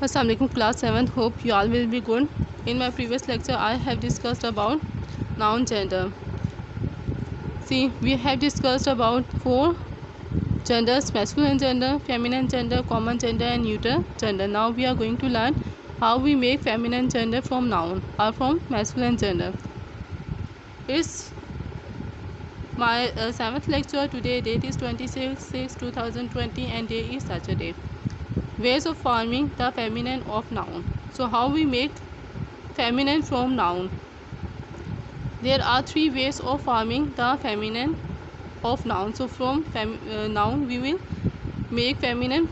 Assalamualaikum class 7th. Hope you all will be good. In my previous lecture I have discussed about noun gender. See, we have discussed about 4 genders: masculine gender, feminine gender, common gender and neuter gender. Now we are going to learn how we make feminine gender from noun or from masculine gender. It's my 7th lecture. Today date is 26/6/2020 and day is Saturday. Ways of forming the feminine of noun. So how we make feminine from noun? There are 3 ways of forming the feminine of noun. So from noun we will make feminine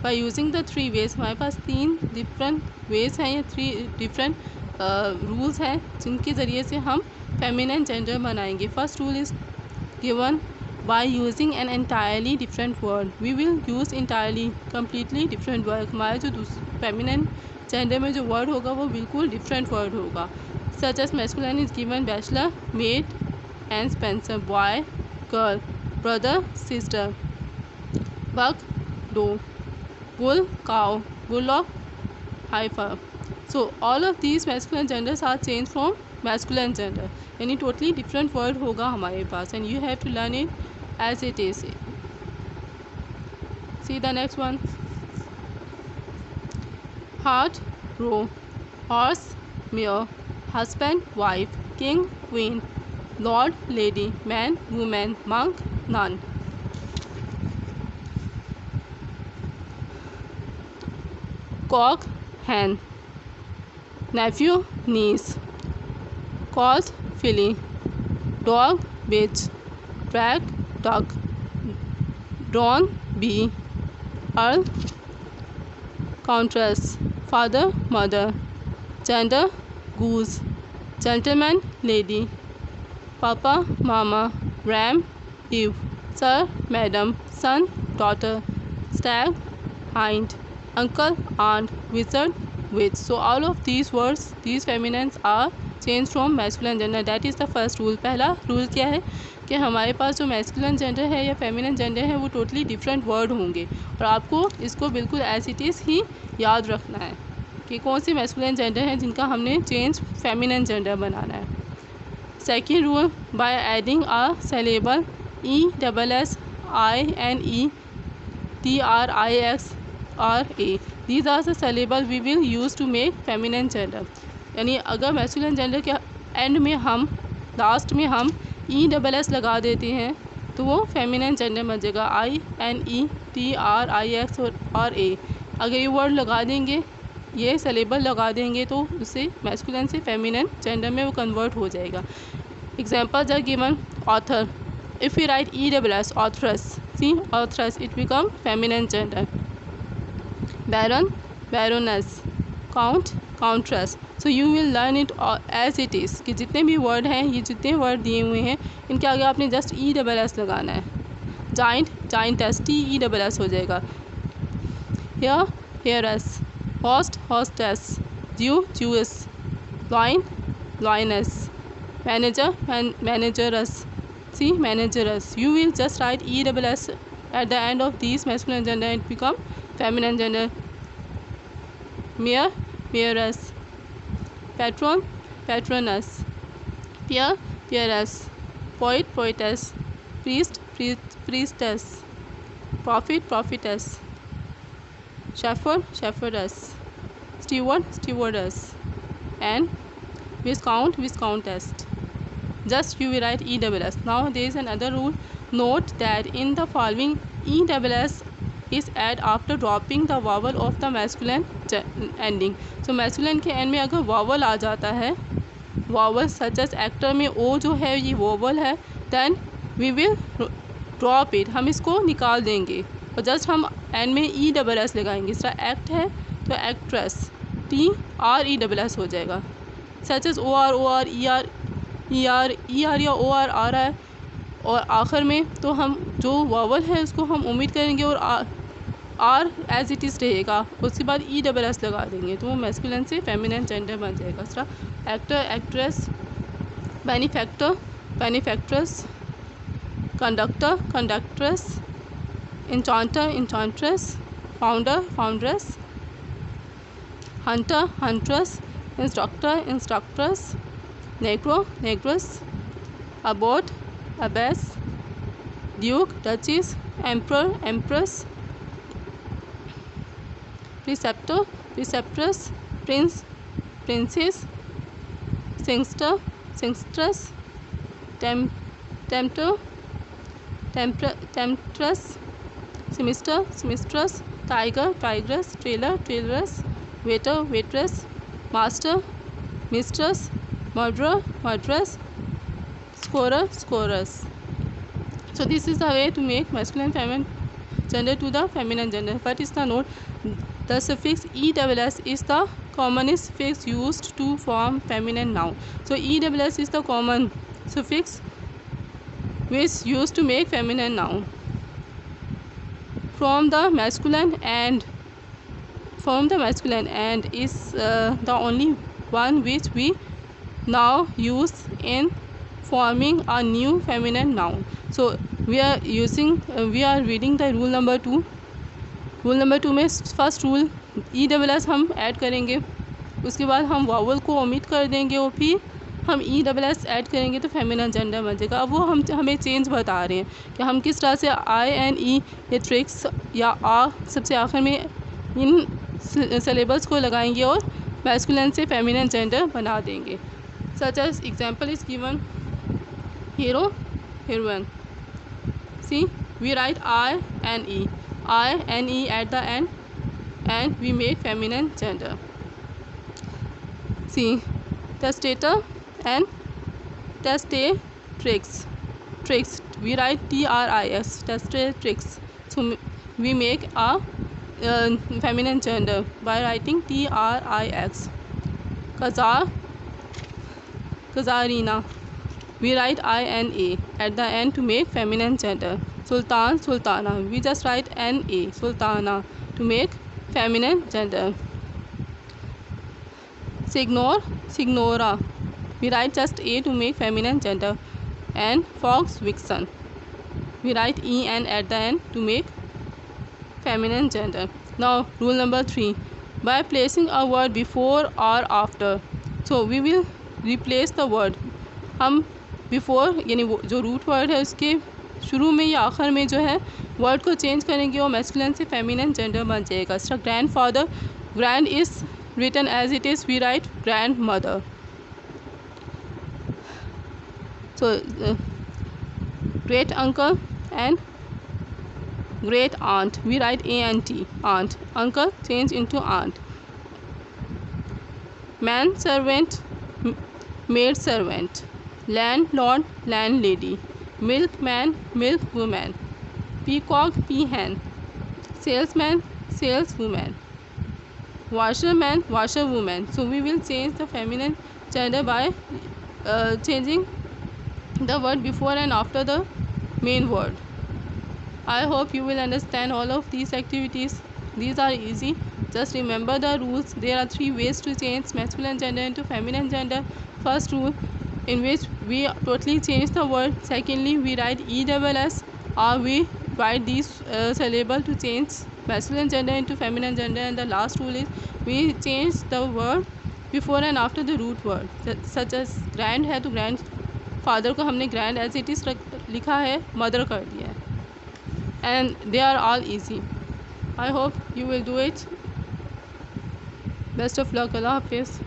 by using the 3 ways. हमारे पास 3 different ways हैं या 3 different rules हैं जिनके ज़रिए से हम feminine gender बनाएंगे. First rule is given by using an entirely different word. We will use entirely completely different word. हमारा जो फेमिनिन जेंडर में जो वर्ड होगा वो बिल्कुल डिफरेंट वर्ड होगा. Such as masculine is given bachelor, maid and spinster, boy, girl, brother, sister, buck, doe, bull, cow, bullock, heifer. So all of these masculine genders are changed from masculine gender. यानी totally different word होगा हमारे पास and you have to learn it as it is. See the next one. Heart, row, horse, mare, husband, wife, king, queen, lord, lady, man, woman, monk, nun. Cock, hen, nephew, niece, colt, filly, dog, bitch, drag, duck, drone, bee, earl, countess, father, mother, gender, goose, gentleman, lady, papa, mama, ram, eve, sir, madam, son, daughter, stag, hind, uncle, aunt, wizard, witch. So all of these words, these feminines are changed from masculine gender. That is the first rule. पहला rule क्या है कि हमारे पास जो masculine gender है या feminine gender है वो टोटली डिफरेंट वर्ड होंगे और आपको इसको बिल्कुल एज इट इज़ ही याद रखना है कि कौन सी मैस्कुलिन जेंडर है जिनका हमने चेंज फेमिनिन जेंडर बनाना है. Second rule, by adding a syllable ESSINETRIXRA. These are the syllable we will use to make feminine gender. यानी अगर मैस्कुलिन जेंडर के एंड में हम लास्ट में हम ESS लगा देते हैं तो वो फेमिनिन जेंडर बन जाएगा. INETRIXRA. अगर ये वर्ड लगा देंगे, ये सिलेबल लगा देंगे तो उससे मैस्कुलिन से फेमिनिन जेंडर में वो कन्वर्ट हो जाएगा. Examples are given. Author, if we write ESS, authoress, see authoress, it become feminine gender. Baron, baroness, count, countess. So you will learn it as it is कि जितने भी word हैं, ये जितने वर्ड दिए हुए हैं इनके आगे आपने जस्ट ESS लगाना है. जाइंट, जाइंटेस, TESS हो जाएगा. Heir, heiress, host, hostess, Jew, Jewess, lion, lioness, manager, manageress, see manageress. You will just write ESS at the end of these masculine gender and become feminine gender. Mayor, mayoress, patron, patroness, peer, peeress, poet, poetess, priest, priestess, prophet, prophetess, shepherd, shepherdess, steward, stewardess, and viscount, viscountess. Just you will write ESS. Now there is another rule. Note that in the following ESS is added after dropping the vowel of the masculine ending. So masculine के end में अगर vowel आ जाता है, vowel such as actor में O जो है ये vowel है, then we will drop it. हम इसको निकाल देंगे और just हम end में ESS लगाएंगे. इस तरह act है तो actress, TRESS हो जाएगा. such as OR, OR, ER या OR आ रहा है और आखिर में तो हम जो वावल है उसको हम ओमिट करेंगे और आर एज इट इज़ रहेगा. उसके बाद ESS लगा देंगे तो वो मैस्कुलिन से फेमिनिन जेंडर बन जाएगा. इस तरह actor, actress, benefactor, benefactress, conductor, conductress, enchanter, enchantress, founder, foundress, hunter, huntress, instructor, instructress, negro, negress, abbot, abbess, duke, duchess, emperor, empress, preceptor, preceptress, prince, princess, singster, singstress, tempter, temptress, semester, semestress, tiger, tigress, trailer, traileress, waiter, waitress, master, mistress, murderer, murderess, scorer, scorers. So this is the way to make masculine feminine gender to the feminine gender. But is the note, the suffix ESS is the commonest suffix used to form feminine noun. So ESS is the common suffix which used to make feminine noun. From the masculine and is the only one which we now use in forming a new feminine noun. So we are reading the rule number 2. Rule number 2 में first rule ESS हम add करेंगे, उसके बाद हम vowel को omit कर देंगे और फिर हम ESS ऐड करेंगे तो फेमिनिन जेंडर बन जाएगा। अब वो हमें चेंज बता रहे हैं कि हम किस तरह से INE ये ट्रिक्स या आ सबसे आखिर में इन सिलेबल्स को लगाएंगे और मैस्कुलिन से फेमिनिन जेंडर बना देंगे। Such as example is given hero, heroine. See we write INE at the end and we make feminine gender. See testator and testatrix, we write TRIX, testatrix. So we make a feminine gender by writing TRIX. Kazarina, we write INA at the end to make feminine gender. Sultan, sultana, we just write NA, sultana, to make feminine gender. Signor, signora, we write just A to make feminine gender. And fox, vixen, we write EN at the end to make feminine gender. Now rule number 3, by placing a word before or after, so we will replace the word. हम before यानी वो जो root word है उसके शुरू में या आखिर में जो है वर्ड को चेंज करेंगे और मैस्कुलिन से फेमिनिन जेंडर बन जाएगा। So grand father, grand is written as it is, we write grand mother. So great uncle and great aunt, we write ANT, aunt. Uncle change into aunt. Man servant, maid servant. Landlord, landlady. Milkman, milkwoman. Peacock, peahen. Salesman, saleswoman. Washerman, washerwoman. So we will change the feminine gender by changing the word before and after the main word. I hope you will understand all of these activities. These are easy. Just remember the rules. There are 3 ways to change masculine gender into feminine gender. First rule, in which we totally change the word. Secondly, we write ESS or we write these syllable to change masculine gender into feminine gender. And the last rule is we change the word before and after the root word. Such as grand है तो grand father को हमने grand as it is लिखा है, mother कर दिया है. And they are all easy. I hope you will do it. Best of luck. Allah Hafiz.